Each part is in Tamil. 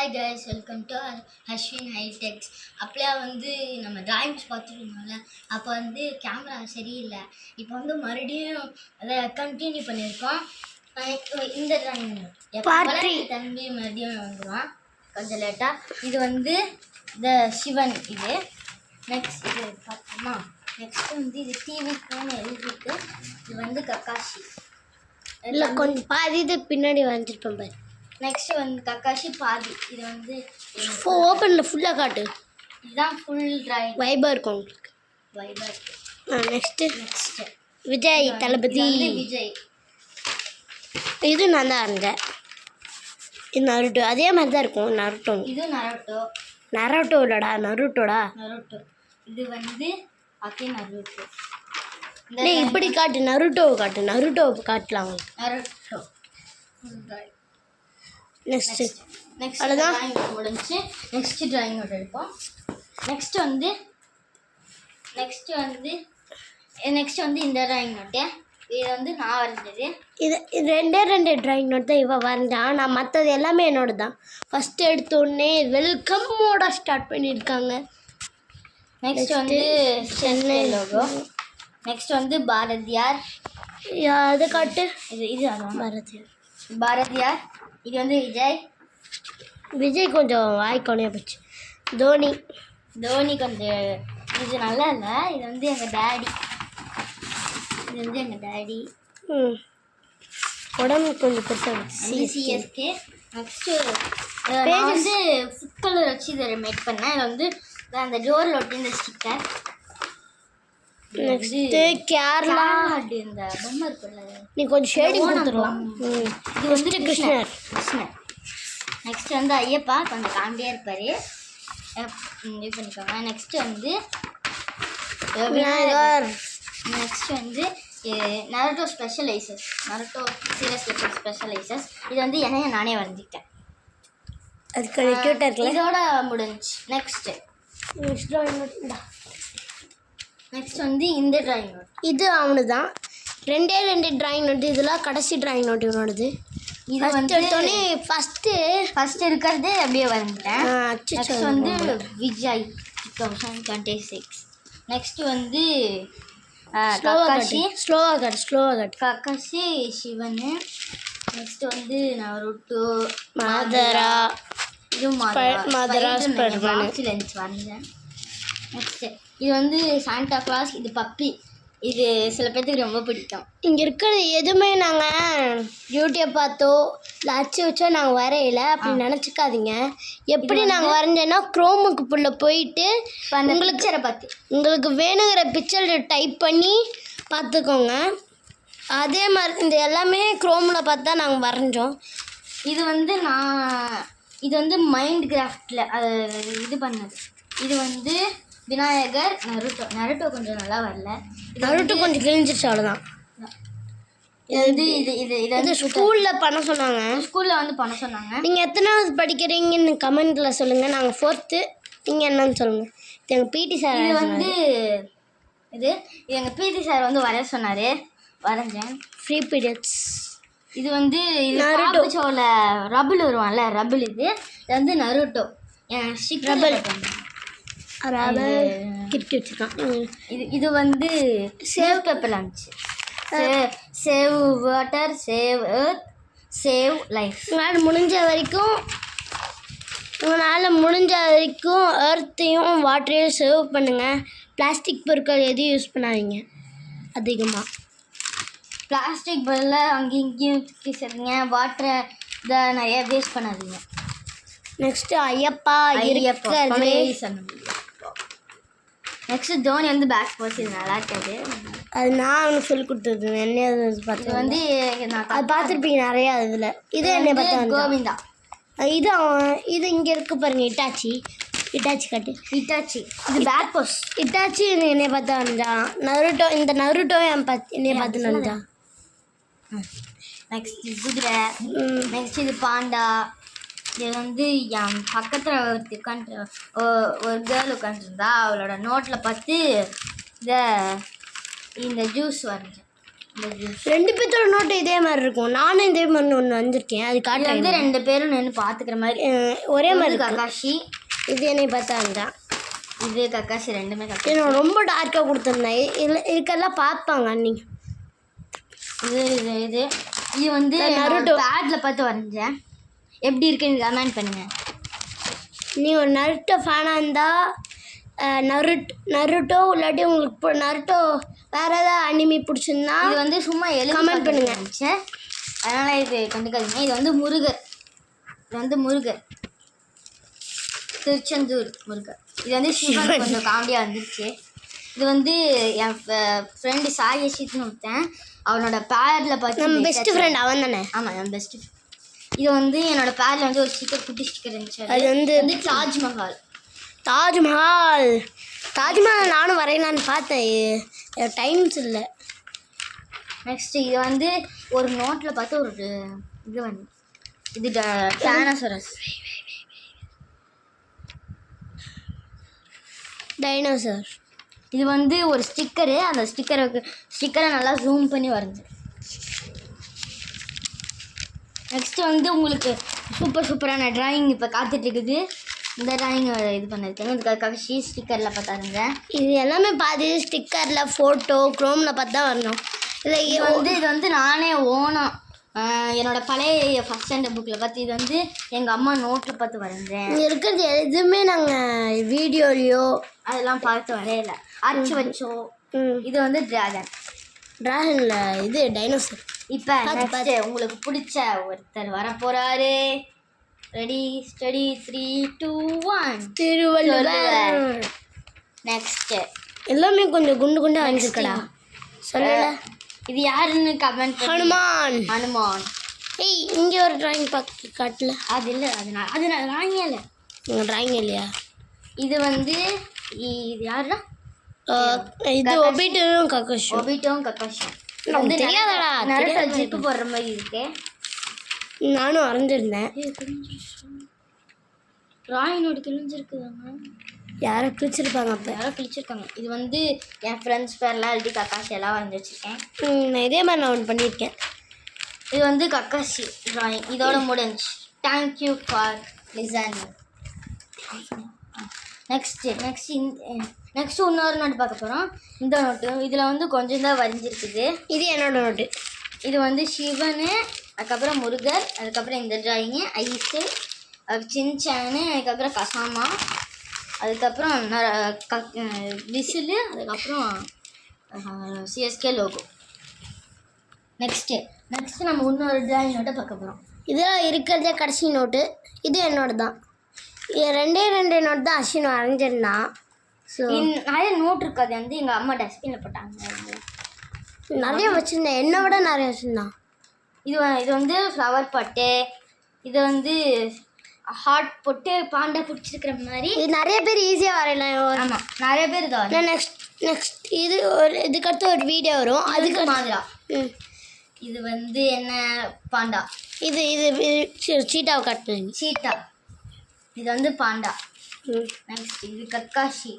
Hi guys, welcome to Ashwin hitechs. அப்படியே நம்ம டிராயிங்ஸ் பார்த்துட்டு இருந்தோம்ல, அப்போ கேமரா சரியில்லை. இப்போ மறுபடியும் அதை கண்டினியூ பண்ணியிருக்கோம். இந்த டிராயிங் தம்பி மறுபடியும் வந்துடுவான் கொஞ்சம் லேட்டாக. இது இந்த சிவன். இது நெக்ஸ்ட் இது பார்த்தோமா. நெக்ஸ்ட் இது டிவிக்குன்னு எழுதிருக்கு. இது கக்காஷி இல்லை, கொஞ்சம் பாதி இது பின்னாடி வந்துருப்பேன் பாரு. நெக்ஸ்ட் கக்காஷி பாதி. இது ஓப்பனில் ஃபுல்லாக காட்டு. இதுதான் ஃபுல் டிராயிங். வைபாக இருக்கும் உங்களுக்கு. வைபாக. நெக்ஸ்ட்டு விஜய் தளபதி. விஜய். இது நான் தான் இருந்தேன். இது நருட்டோ. அதே மாதிரி தான் இருக்கும். நருட்டோ. இது நருட்டோ. நருட்டோ இல்லடா, நருட்டோடா. நருட்டோ. இது அதே நருட்டோ. இப்படி காட்டு. நருட்டோவை காட்டு. நருட்டோவை காட்டலாம் உங்களுக்கு. நருட்டோ. நெக்ஸ்ட் அவ்வளோதான் முடிஞ்சு. நெக்ஸ்ட் டிராயிங் எடுப்போம். நெக்ஸ்ட் இந்த டிராயிங் நோட்டு. இது நான் வரைஞ்சது. இது ரெண்டே ரெண்டு நோட் தான் இவ வரைஞ்சான். நான் மற்றது எல்லாமே என்னோட தான். ஃபஸ்ட்டு எடுத்தோடனே வெல்கம்மோட ஸ்டார்ட் பண்ணியிருக்காங்க. Next Chennai logo. Next Bharathiyar. அதை காட்டு. இது பாரதியார். இது விஜய் கொஞ்சம் வாய்க்கோனையாக போச்சு. தோனி கொஞ்சம் இது நல்லா இல்லை. இது எங்கள் டேடி. இது எங்கள் டேடி. உடம்பு கொஞ்சம் பெருசாக சிஎஸ்கே. நெக்ஸ்ட்டு ஃபுட் கலர் வச்சு இதை மேக் பண்ணேன். இது அந்த டோரில் ஒட்டி இந்த ஸ்டிக்கர். நெக்ஸ்ட்டு கேரளா. இந்த பொம்மை இருக்குல்ல, நீ கொஞ்சம் ஷேடிங் கொடுத்துருலாம். இது கிருஷ்ணர். நெக்ஸ்ட் ஐயப்பா கொஞ்சம் காமெடியாக இருப்பார். இது பண்ணிக்கோங்க. Next Vinayagar. Next Naruto specialises. Naruto serious specialises. இது என்னைய நானே வரைஞ்சிக்கிட்டேன். அது கொஞ்சம் க்யூட்டாக இருக்குல்ல. இதோட முடிஞ்சு. நெக்ஸ்ட் இந்த டிராயிங் நோட். இது அவனு தான். ரெண்டு டிராயிங் நோட்டு. இதெல்லாம் கடைசி டிராயிங் நோட்டு இவனோடது. இது எடுத்தோடனே ஃபஸ்ட்டு இருக்கிறது அப்படியே வரைஞ்சிட்டேன். நெக்ஸ்ட் விஜய் 2026. Next Kakashi. ஸ்லோவாக Kakashi Sivan. Next Naruto. Madara. இது மாதரா லென்ஸ் வரைஞ்சேன். நெக்ஸ்ட் இது சாண்டா கிளாஸ். இது பப்பி. இது சில பேர்த்துக்கு ரொம்ப பிடிக்கும். இங்கே இருக்கிறது எதுவுமே நாங்கள் யூடியூப் பார்த்தோ இல்லை அச்சு வச்சோ நாங்கள் வரையில அப்படி நினச்சிக்காதீங்க. எப்படி நாங்கள் வரைஞ்சோன்னா குரோமுக்குள்ளே போயிட்டு உங்களுக்கு வேணுங்கிற பிக்சர் டைப் பண்ணி பார்த்துக்கோங்க. அதே மாதிரி இந்த எல்லாமே குரோமில் பார்த்து தான் நாங்கள் வரைஞ்சோம். இது மைண்ட் கிராஃப்டில் இது பண்ணது. இது விநாயகர். நருட்டோ கொஞ்சம் நல்லா வரல. நருட்டோ கொஞ்சம் கிழிஞ்சிருச்சு, அவ்வளோதான். இது ஸ்கூலில் பண்ண சொன்னாங்க. பண்ண சொன்னாங்க. நீங்கள் எத்தனாவது படிக்கிறீங்கன்னு கமெண்ட்டில் சொல்லுங்கள். நாங்கள் 4th. நீங்கள் என்னன்னு சொல்லுங்கள். இது எங்கள் பிடி சார். இது எங்கள் பிடி சார் வரைய சொன்னார். வரைஞ்சேன். Free periods. இது நருட்டோ ஷோவில் ரபுள் வருவான்ல, ரபுள். இது நருட்டோ. ரபுள் கிஃப்ட் வச்சுருக்கான். இது சேவ் பேப்பரில் இருந்துச்சு. Save water, save earth, save life. உங்களால் முடிஞ்ச வரைக்கும் எர்த்தையும் வாட்டரையும் சேவ் பண்ணுங்கள். பிளாஸ்டிக் பொருட்கள் எதையும் யூஸ் பண்ணாதீங்க அதிகமாக. பிளாஸ்டிக் பொருளில் அங்கேயும் இங்கேயும் சரிங்க. வாட்டரை இதை நிறைய வேஸ்ட் பண்ணாதீங்க. நெக்ஸ்ட்டு ஐயப்பா இருக்கிறது. Next Dhoni back pose. இது நல்லா இருக்காது. அது நான் அவனுக்கு சொல்லி கொடுத்தது. என்ன பார்த்து அது பார்த்துருப்பீங்க நிறையா இதில். இது என்ன பார்த்தா கோவிந்தா. இது இங்கே இருக்கு பாருங்க. இட்டாச்சி காட்டு. இட்டாச்சி இது பேக் போஸ். இட்டாச்சி என்னை பார்த்தா வந்தான். நருட்டோ. இந்த நருட்டோ என்னைய பார்த்து வந்தான். நெக்ஸ்ட் குதிரை. நெக்ஸ்ட் இது பாண்டா. இது என் பக்கத்தில் ஒரு கேர்ள் உட்காந்துருந்தா. அவளோட நோட்டில் பார்த்து இந்த ஜூஸ் வரைஞ்சேன். 2 பேர்த்தோட நோட்டு இதே மாதிரி இருக்கும். நானும் இதே மாதிரி ஒன்று வந்திருக்கேன். அது இது காட்டுறது வந்து 2 பேரும் நின்று பார்த்துக்கிற மாதிரி. ஒரே மாதிரி இது இருக்கு. கக்காஷி, இது என்னை பார்த்தா இருந்தான். இது கக்காஷி, ரெண்டுமே கக்காஷி. நான் ரொம்ப டார்க்காக கொடுத்துருந்தேன். இதுக்கெல்லாம் பார்ப்பாங்க அன்னைக்கு. இது இது இது இது வந்து நருட்டோ பேடில் பார்த்து வரைஞ்சேன். எப்படி இருக்குன்னு கமெண்ட் பண்ணுங்க. நீ ஒரு நருட்டோ ஃபேனாக இருந்தால் நருட்டோ இல்லாட்டி உங்களுக்கு நருட்டோ வேறு ஏதாவது அனிமி பிடிச்சிருந்தா இது வந்து சும்மா கமெண்ட் பண்ணுங்க. அதனால் இது கண்டுக்காதீங்க. இது வந்து முருகர். இது வந்து முருகர், திருச்செந்தூர் முருகர். இது வந்து சிவன் கொஞ்சம் காமெடியாக வந்துருச்சு. இது வந்து என் ஃப்ரெண்டு சாய் யஷித்னு ஒருத்தன், அவனோட பேரில் பார்த்து நம்ம பெஸ்ட் ஃப்ரெண்ட் அவன் தானே? ஆமாம், என் பெஸ்ட் ஃப்ரெண்ட். இது வந்து என்னோட பேரில் வந்து ஒரு ஸ்டிக்கர், குட்டி ஸ்டிக்கர் இருந்துச்சு. அது வந்து தாஜ்மஹால். தாஜ்மஹால் நானும் வரையலான்னு பார்த்தேன், டைம்ஸ் இல்லை. நெக்ஸ்ட் இது வந்து ஒரு நோட்டில் பார்த்து ஒரு இது வந்து இது டைனோசரஸ். டைனோசர். இது வந்து ஒரு ஸ்டிக்கரு. அந்த ஸ்டிக்கரை நல்லா ஜூம் பண்ணி வரைஞ்சு. நெக்ஸ்ட்டு வந்து உங்களுக்கு சூப்பரான ட்ராயிங் இப்போ காத்துட்ருக்குது. இந்த ட்ராயிங் இது பண்ணியிருக்கேன். இந்த கக்காஷி ஸ்டிக்கரில் பார்த்தாருங்க. இது எல்லாமே பாதி ஸ்டிக்கரில், ஃபோட்டோ, க்ரோமில் பார்த்து தான் வரணும். இல்லை இது வந்து நானே ஓனம் என்னோடய பழைய ஃபஸ்ட் ஸ்டாண்டர்ட் புக்கில் பார்த்து, இது வந்து எங்கள் அம்மா நோட்டில் பார்த்து வரைஞ்சேன். இங்கே இருக்கிறது எதுவுமே நாங்கள் வீடியோலையோ அதெல்லாம் பார்த்து வரையலை, அரைச்சி வச்சோம். இது வந்து ட்ராகனில் இது டைனோசர். இப்போ நெக்ஸ்ட்டு உங்களுக்கு பிடிச்ச ஒருத்தர் வரப்போகிறாரு. Ready steady 3 2 1 Thiruvalluvar. நெக்ஸ்ட்டு எல்லாமே கொஞ்சம் குண்டு குண்டாக வரைஞ்சிருக்கடா. சொல்லல இது யாருன்னு கமெண்ட். ஹனுமான். ஏய், இங்கே ஒரு ட்ராயிங் பார்க்க காட்டல. அது இல்லை, அது நான் ட்ராயிங்கே இல்லை. உங்கள் ட்ராயிங் இல்லையா? இது வந்து இது யாருன்னா இது ஒபிட்டோவும் கக்காஷும். வந்து தெரியாதடா, நருட்டோ ஜிப்பு போடுற மாதிரி இருக்கு. நானும் வரைஞ்சிருந்தேன். ட்ராயினோட கிழிஞ்சிருக்குதாங்க. யாரோ கிழிச்சிருப்பாங்க. அப்போ யாரோ கிழிச்சிருக்காங்க. இது வந்து என் ஃப்ரெண்ட்ஸ் பேர்லாம் எழுதி கக்காஷி எல்லாம் வரைஞ்சி வச்சுருக்கேன். நான் இதே மாதிரி நான் ஒன்று பண்ணியிருக்கேன். இது வந்து கக்காஷி ட்ராயிங். இதோட முடிஞ்சு. Thank you for listening. நெக்ஸ்ட் இன்னொரு நோட்டு பார்க்க போகிறோம். இந்த நோட்டு இதில் வந்து கொஞ்சம் தான் வரைஞ்சிருக்குது. இது என்னோட நோட்டு. இது வந்து சிவன், அதுக்கப்புறம் முருகர், அதுக்கப்புறம் இந்த ட்ராயிங்கு ஐஸு, சின்சானு, அதுக்கப்புறம் கசாமா, அதுக்கப்புறம் விசிலு, அதுக்கப்புறம் சிஎஸ்கே லோகோ. நெக்ஸ்ட்டு நம்ம இன்னொரு ட்ராயிங் நோட்டை பார்க்க போகிறோம். இதெல்லாம் இருக்கிறதே கடைசி நோட்டு. இது என்னோட தான். ரெண்டே நோட் தான் அஸ்வின் வரைஞ்சிருந்தான். ஸோ நிறைய நோட் இருக்காது. வந்து எங்கள் அம்மா டஸ்ட்பினில் போட்டாங்க. நிறைய வச்சுருந்தேன், என்னை விட நிறைய வச்சுருந்தான். இது வந்து ஃப்ளவர் பாட்டு. இது வந்து ஹார்ட் போட்டு பாண்டா பிடிச்சிருக்கிற மாதிரி. இது நிறைய பேர் ஈஸியாக வரையலாம். ஆமாம், நிறைய பேர் இதை நெக்ஸ்ட் இது இதுக்கடுத்து ஒரு வீடியோ வரும். அதுக்கு மாதிரா. இது வந்து என்ன பாண்டா. இது சீட்டாவை காட்டுங்க. சீட்டா. இது வந்து பாண்டா. நெக்ஸ்ட் இது கக்காஷி.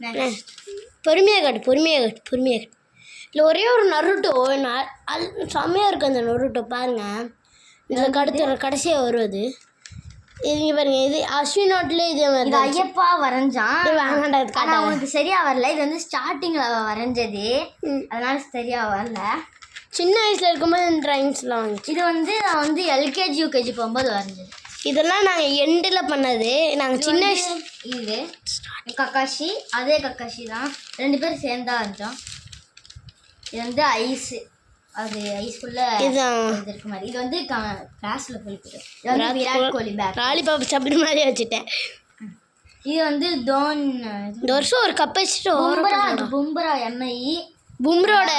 நெக்ஸ்ட் பொறுமையாக காட்டு. இல்லை ஒரே ஒரு நருட்டோ செம்மையாக இருக்குது அந்த நருட்டோ. பாருங்கள், இதில் கடைசியாக வருவது இது பாருங்க. இது அஸ்வின் நோட்லேயே இதே மாதிரி இது ஐயப்பா வரைஞ்சான். ஆனால் அவனுக்கு சரியாக வரல. இது வந்து ஸ்டார்டிங்கில் வரைஞ்சது, அதனால சரியாக வரல. சின்ன வயசில் இருக்கும்போது இந்த ட்ராயிங்ஸ்லாம் வந்துச்சு. இது வந்து நான் வந்து எல்கேஜி யூகேஜி போகும்போது வரைஞ்சது. இதெல்லாம் நாங்கள் எண்டில் பண்ணது. நாங்கள் சின்ன வயசு. இது கக்காஷி, அதே கக்காஷி தான். 2 பேரும் சேர்ந்தா வரைஞ்சோம். இது வந்து ஐஸு, அது ஐஸ்குள்ளே இதுதான் இருக்கு மாதிரி. இது வந்து கிளாஸில் போயிட்டு. இது வந்து விராட் கோலி பேக். லாலிபாப் சாப்பிட்டு மாதிரி வச்சுட்டேன். இது வந்து இந்த வருஷம் ஒரு கப் வச்சுட்டு பும்பரா எம்ஐ பும்ரோட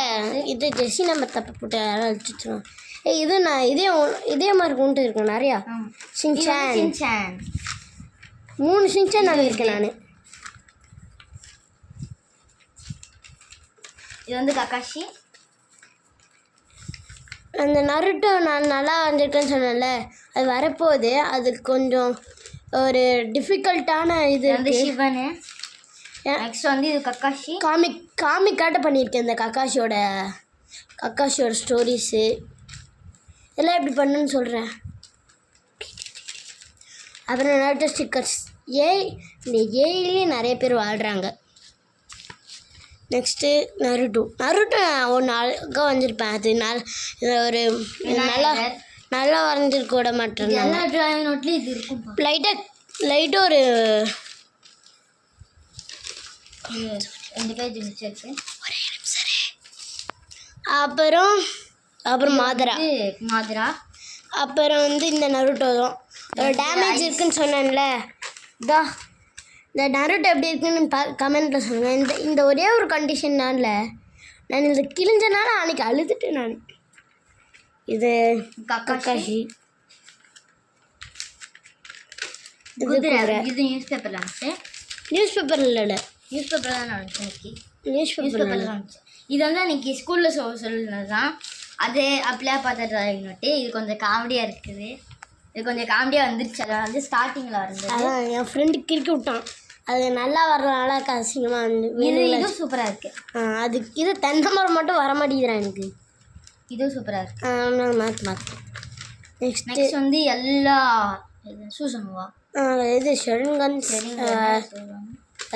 இது ஜெஸ்ஸி நம்பர் தப்பு போட்டு யாரும் வச்சுருவோம். இது நான் இதே மாதிரி கொண்டு இருக்கேன் நிறையா. சின்சான் 3 சின்சான் நான் இருக்கேன் நான். இது வந்து கக்காஷி. அந்த நருட்டோ நான் நல்லா வந்திருக்கேன்னு சொன்னேன்ல, அது வரப்போகுது. அது கொஞ்சம் ஒரு டிஃபிகல்ட்டான இது வந்து சிவனு. நெக்ஸ்ட் வந்து இது கக்காஷி. காமிக்காட்ட பண்ணியிருக்கேன் இந்த கக்காஷியோட கக்காஷியோட ஸ்டோரிஸு இதெல்லாம் எப்படி பண்ணுன்னு சொல்கிறேன். அப்புறம் நருட்டோ ஸ்டிக்கர்ஸ். இந்த ஏஐலேயே நிறைய பேர் வாழ்கிறாங்க. நெக்ஸ்ட்டு நருட்டோ ஒன்று அழகாக வந்திருப்பேன். அது ஒரு நல்லா வரைஞ்சிருக்க விட மாட்டேன். எல்லா டிராயிங் நோட்லேயும் இது இருக்கும். லைட்டாக ஒரு 2 பேஜ் மிச்சிருக்கு. அப்புறம் மாதரா. அப்புறம் இந்த நருட்டோ தான். ஒரு டேமேஜ் இருக்குன்னு சொன்னேன்ல, இந்த நருட்டோ எப்படி இருக்குன்னு கமெண்ட்டில் சொல்லுங்கள். இந்த ஒரே ஒரு கண்டிஷன்னால நான் இந்த கிழிஞ்சனால அன்றைக்கி அழுதுட்டு நான். இது கக்காஷி. இது நியூஸ் பேப்பரில் இருந்துச்சு. நியூஸ் பேப்பரில் இல்லை, நியூஸ் பேப்பரில் தான் நடந்துச்சு இன்னைக்கு. நியூஸ் பேப்பரில் தான் இருந்துச்சு. இது அன்றைக்கி ஸ்கூலில் சொல்லுனது தான். அது அப்படியே பார்த்த டிராயிங் நோட்டு. இது கொஞ்சம் காமெடியாக இருக்குது. இது கொஞ்சம் காமெடியாக வந்துருச்சு. அதை ஸ்டார்டிங்கில் வந்தது. அதான் என் ஃப்ரெண்டு கிறுக்கி விட்டான். அது நல்லா வர்றதுனால அசிங்கமாக இதுவும் சூப்பராக இருக்குது. இது தென்னை மரம் மட்டும் வர மாட்டேங்கிறான் எனக்கு. இதுவும் சூப்பராக இருக்குது. மாற்று. நெக்ஸ்ட் எல்லா சூசனுவா இது ஷெரன்கன்ஸ்.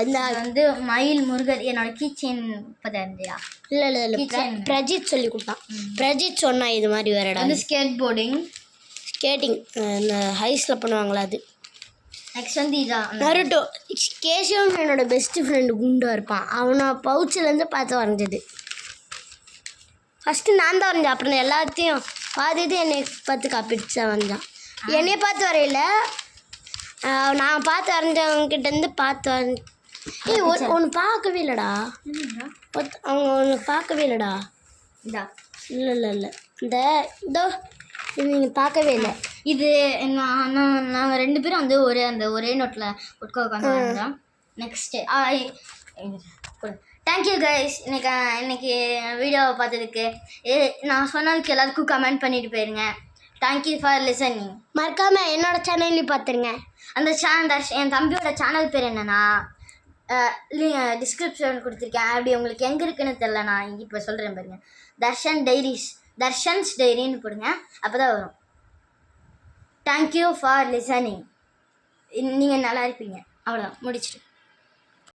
அந்த மயில் முருகர் என்னோட கீச்செயின் பதாந்தியா. இல்லை பிரஜித் சொல்லி கொடுத்தான். பிரஜித் சொன்னா இது மாதிரி வேறடா. ஸ்கேட்டிங் இந்த ஹைஸில் பண்ணுவாங்களா அது. நெக்ஸ்ட் இதான் நருட்டோ. கேஷவன் என்னோட பெஸ்ட் ஃப்ரெண்டு குண்டாக இருப்பான். அவனை பவுச்சிலேருந்து பார்த்து வரைஞ்சது. ஃபஸ்ட்டு நான் தான் வரைஞ்சேன். அப்புறம் எல்லாத்தையும் பார்த்துட்டு என்னை பார்த்து காப்பிடிச்சு தான் வரைஞ்சான். என்னையை பார்த்து வரையில, நான் பார்த்து வரைஞ்சவங்கிட்டேருந்து பார்த்து ஒன்று பார்க்கவே இல்லைடா. அவங்க ஒன்று பார்க்கவே இல்லைடா. இல்லை இதோ இது நீங்கள் பார்க்கவே இல்லை. இது நாங்கள் 2 பேரும் அந்த ஒரே நோட்டில் உட்காந்து வரைஞ்சோம். Next thank you guys. இன்னைக்கு வீடியோவை பார்த்ததுக்கு. நான் சொன்னதுக்கு எல்லாருக்கும் கமெண்ட் பண்ணிட்டு போயிருங்க. Thank you for listening. மறக்காமல் என்னோடய சேனல்லையும் பார்த்துருங்க. அந்த சேனல் என் தம்பியோட சேனல் பேர் என்னன்னா டிஸ்கிரிப்ஷன் கொடுத்துருக்கேன். அப்படி உங்களுக்கு எங்கே இருக்குன்னு தெரில, நான் இப்போ சொல்கிறேன் பாருங்க. தர்ஷன்ஸ் டைரின்னு போடுங்க, அப்போ தான் வரும். Thank you for listening. நீங்கள் நல்லா இருப்பீங்க. அவ்வளோதான், முடிச்சிட்டு